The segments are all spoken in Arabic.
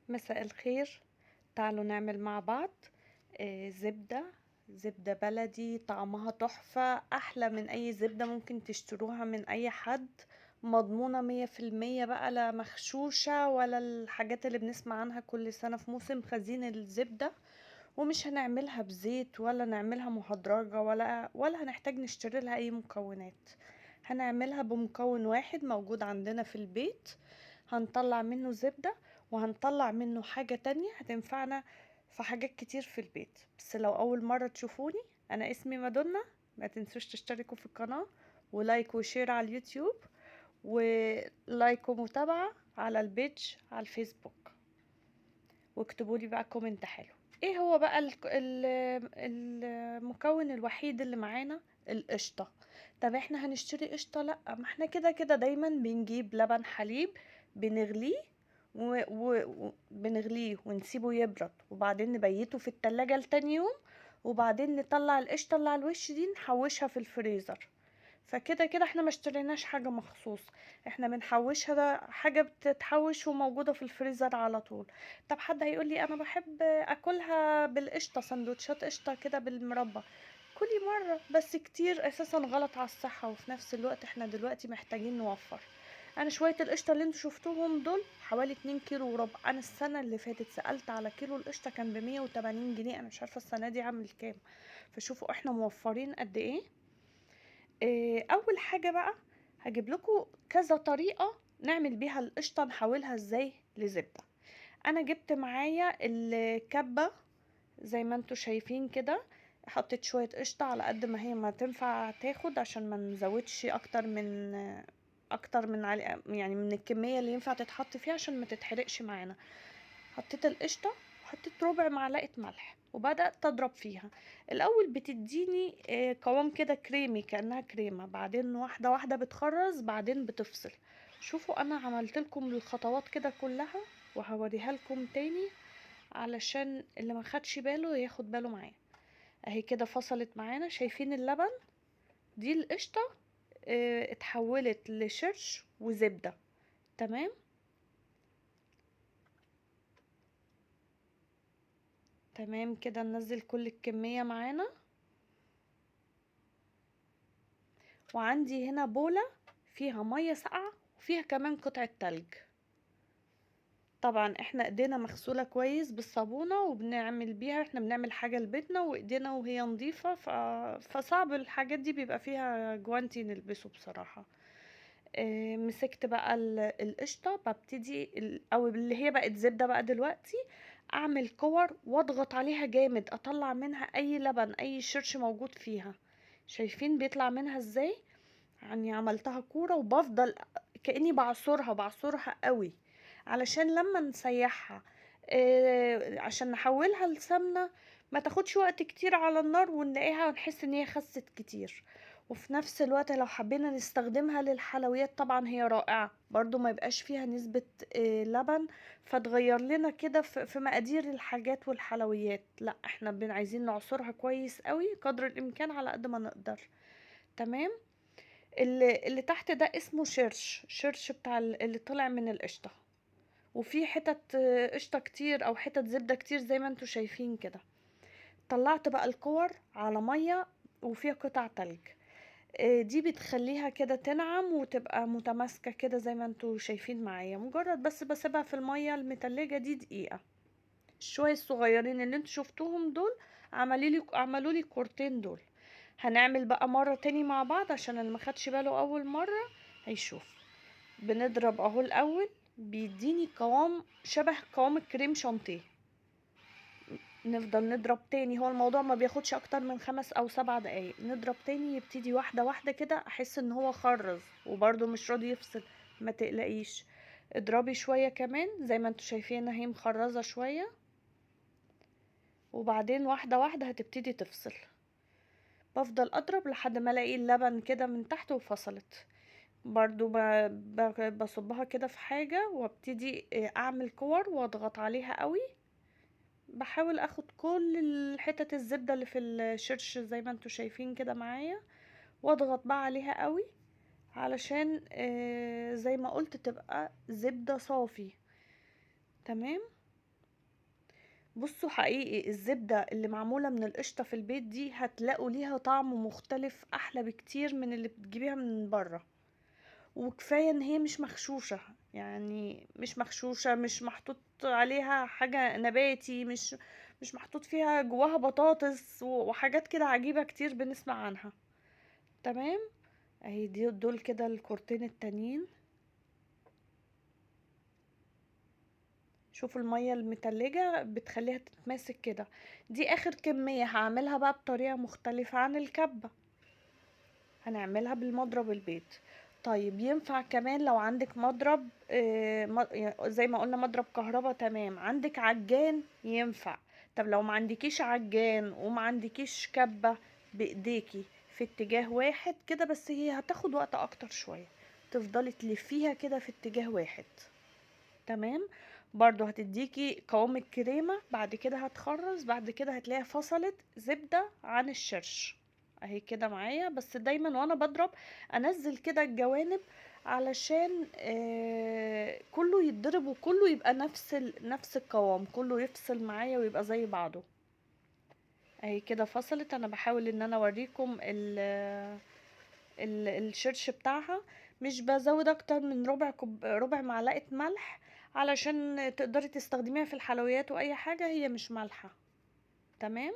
مساء الخير. تعالوا نعمل مع بعض زبدة بلدي طعمها تحفة، أحلى من أي زبدة ممكن تشتروها من أي حد. مضمونة 100%، بقى لا مغشوشة ولا الحاجات اللي بنسمع عنها كل سنة في موسم خزين الزبدة. ومش هنعملها بزيت ولا نعملها مهدرجة ولا هنحتاج نشتري لها أي مكونات. هنعملها بمكون واحد موجود عندنا في البيت. هنطلع منه زبدة، وهنطلع منه حاجة تانية هتنفعنا في حاجات كتير في البيت. بس لو أول مرة تشوفوني، أنا اسمي مادونا. ما تنسوش تشتركوا في القناة، ولايك وشير على اليوتيوب، ولايك ومتابعة على البيج على الفيسبوك، واكتبوا لي بقى كومنت حلو. ايه هو بقى المكون الوحيد اللي معانا؟ القشطة. طب احنا هنشتري قشطة؟ لا، ما احنا كده كده دايما بنجيب لبن حليب، بنغليه وبنغليه ونسيبه يبرد، وبعدين نبيته في التلاجة لتاني يوم، وبعدين نطلع القشطة اللي على الوش دي نحوشها في الفريزر. فكده كده احنا ما اشتريناش حاجة مخصوص، احنا بنحوشها، ده حاجة بتتحوش وموجودة في الفريزر على طول. طب حد هيقول لي انا بحب اكلها بالقشطة، سندوتشات قشطة كده بالمربى. كلي مرة بس، كتير اساسا غلط على الصحة، وفي نفس الوقت احنا دلوقتي محتاجين نوفر. انا شوية القشطة اللي انتوا شفتوهم دول حوالي 2 كيلو وربع. انا السنة اللي فاتت سألت على كيلو القشطة كان ب180 جنيه، انا مش عارفة السنة دي عامل كام. فشوفوا احنا موفرين قد ايه. اول حاجة بقى، هجيب لكم كذا طريقة نعمل بيها القشطة، نحولها ازاي لزبدة. انا جبت معايا الكبة زي ما انتوا شايفين كده. حطيت شوية قشطة على قد ما هي ما تنفع تاخد، عشان ما نزودش اكتر من يعني من الكمية اللي ينفع تتحط فيها عشان ما تتحرقش معانا. حطيت القشطة، وحطيت ربع معلقة ملح، وبدأت اضرب فيها. الاول بتديني قوام كده كريمي كأنها كريمة، بعدين واحدة واحدة بتخرز، بعدين بتفصل. شوفوا انا عملت لكم الخطوات كده كلها، وهوريها لكم تاني علشان اللي ما خدش باله ياخد باله معايا. اهي كده فصلت معانا، شايفين اللبن؟ دي القشطة اتحولت لشرش وزبدة. تمام. تمام كده، ننزل كل الكمية معانا. وعندي هنا بولة فيها مية ساقعة، وفيها كمان قطعة تلج. طبعا احنا ايدينا مغسولة كويس بالصابونة، وبنعمل بيها، احنا بنعمل حاجة لبيتنا وايدينا وهي نظيفة، فصعب الحاجات دي بيبقى فيها جوانتي نلبسه بصراحة. مسكت بقى القشطة، ببتدي او اللي هي بقت زبدة بقى دلوقتي، اعمل كور واضغط عليها جامد، اطلع منها اي لبن اي شرش موجود فيها. شايفين بيطلع منها ازاي؟ يعني عملتها كورة، وبفضل كأني بعصرها قوي، علشان لما نسيحها عشان نحولها لسمنة ما تاخدش وقت كتير على النار، ونلاقيها ونحس ان هي خست كتير. وفي نفس الوقت لو حبينا نستخدمها للحلويات طبعا هي رائعة برضو، ما يبقاش فيها نسبة لبن، فتغير لنا كده في مقادير الحاجات والحلويات. لا، احنا عايزين نعصرها كويس قوي قدر الامكان على قد ما نقدر. تمام. اللي تحت ده اسمه شرش بتاع اللي طلع من القشطة، وفي حتت قشطة كتير او حتت زبدة كتير زي ما انتوا شايفين كده. طلعت بقى الكور على مية وفيها قطع تلج. دي بتخليها كده تنعم وتبقى متماسكة كده زي ما انتوا شايفين معايا. مجرد بس بسيبها في المية المتلجة دي دقيقة. الشوية الصغيرين اللي انتوا شفتوهم دول عملوا لي كورتين دول. هنعمل بقى مرة تاني مع بعض عشان اللي ما خدش باله اول مرة هيشوف. بنضرب اهو الاول، بيديني قوام شبه قوام الكريم شانتيه. نفضل نضرب تاني، هو الموضوع ما بياخدش اكتر من 5 او 7 دقايق. نضرب تاني، يبتدي واحدة واحدة كده، احس ان هو خرز وبرضه مش راضي يفصل. ما تقلقيش، اضربي شوية كمان زي ما انتوا شايفين اهي مخرزة شوية، وبعدين واحدة واحدة هتبتدي تفصل. بفضل اضرب لحد ما الاقي اللبن كده من تحت وفصلت. برضو بصبها كده في حاجة، وابتدي اعمل كور واضغط عليها قوي. بحاول اخد كل الحتت الزبدة اللي في الشرش زي ما انتوا شايفين كده معايا، واضغط بقى عليها قوي علشان زي ما قلت تبقى زبدة صافي. تمام. بصوا حقيقي الزبدة اللي معمولة من القشطة في البيت دي هتلاقوا ليها طعم مختلف احلى بكتير من اللي بتجيبيها من بره. وكفاية ان هي مش مغشوشة، يعني مش مغشوشة، مش محطوط عليها حاجة نباتي، مش محطوط فيها جواها بطاطس وحاجات كده عجيبة كتير بنسمع عنها. تمام. اهي دول كده الكورتين التانيين. شوفوا المية المتلجة بتخليها تتماسك كده. دي اخر كمية هعملها بقى بطريقة مختلفة عن الكبة. هنعملها بالمضرب البيت. طيب ينفع كمان لو عندك مضرب يعني زي ما قلنا مضرب كهربا، تمام. عندك عجان ينفع. طب لو ما عندكيش عجان وما عندكيش كبة، بايديكي في اتجاه واحد كده، بس هي هتاخد وقت اكتر شوية. تفضلي تلفيها كده في اتجاه واحد. تمام. برضو هتديكي قوام الكريمة، بعد كده هتخرز، بعد كده هتلاقيها فصلت زبدة عن الشرش. اهي كده معايا، بس دايما وانا بضرب انزل كده الجوانب علشان كله يتضرب وكله يبقى نفس القوام، كله يفصل معايا ويبقى زي بعضه. اهي كده فصلت. انا بحاول ان انا اوريكم الشرش بتاعها. مش بزود اكتر من ربع معلقة ملح، علشان تقدري تستخدميها في الحلويات واي حاجة هي مش مالحة. تمام.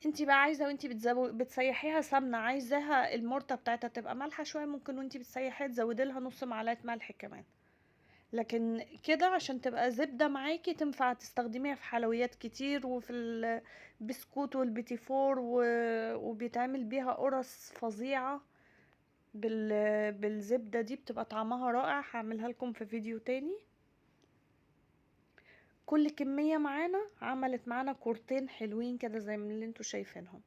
انتي بقى عايزة وانتي بتسيحيها سمنة، عايزاها المرتة بتاعتها تبقى مالحة شوية، ممكن وانتي بتسيحيها تزودي لها نص معلقة ملح كمان. لكن كده عشان تبقى زبدة معاكي تنفع تستخدميها في حلويات كتير، وفي البسكوت والبيتي فور وبيتعمل بيها قرص فظيعة. بالزبدة دي بتبقى طعمها رائع. هعملها لكم في فيديو تاني. كل كمية معانا عملت معانا كورتين حلوين كده زي من اللي انتوا شايفينهم.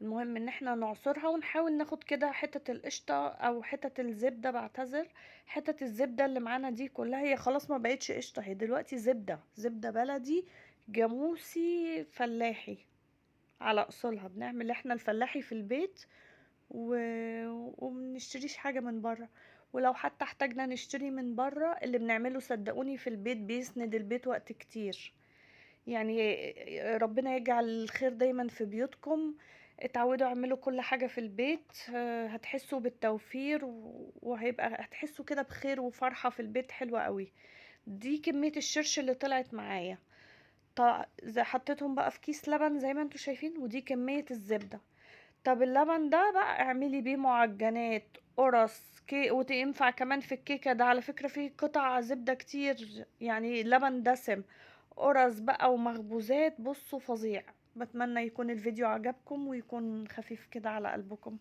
المهم ان احنا نعصرها ونحاول ناخد كده حتة القشطة او حتة الزبدة، بعتذر. حتة الزبدة اللي معانا دي كلها هي خلاص ما بقتش قشطة، هي دلوقتي زبدة بلدي جاموسي فلاحي على اصولها. بنعمل احنا الفلاحي في البيت و... ومنشتريش حاجة من بره. ولو حتى احتاجنا نشتري من بره، اللي بنعمله صدقوني في البيت بيسند البيت وقت كتير. يعني ربنا يجعل الخير دايما في بيوتكم. اتعودوا اعملوا كل حاجة في البيت، هتحسوا بالتوفير وهيبقى هتحسوا كده بخير وفرحة في البيت حلوة قوي. دي كمية الشرش اللي طلعت معايا. زي حطيتهم بقى في كيس لبن زي ما انتوا شايفين، ودي كمية الزبدة. طب اللبن ده بقى اعملي بيه معجنات، قرص وتنفع كمان في الكيكة. ده على فكرة فيه قطع زبدة كتير، يعني لبن دسم. قرص بقى ومخبوزات، بصوا فظيع. بتمنى يكون الفيديو عجبكم ويكون خفيف كده على قلبكم.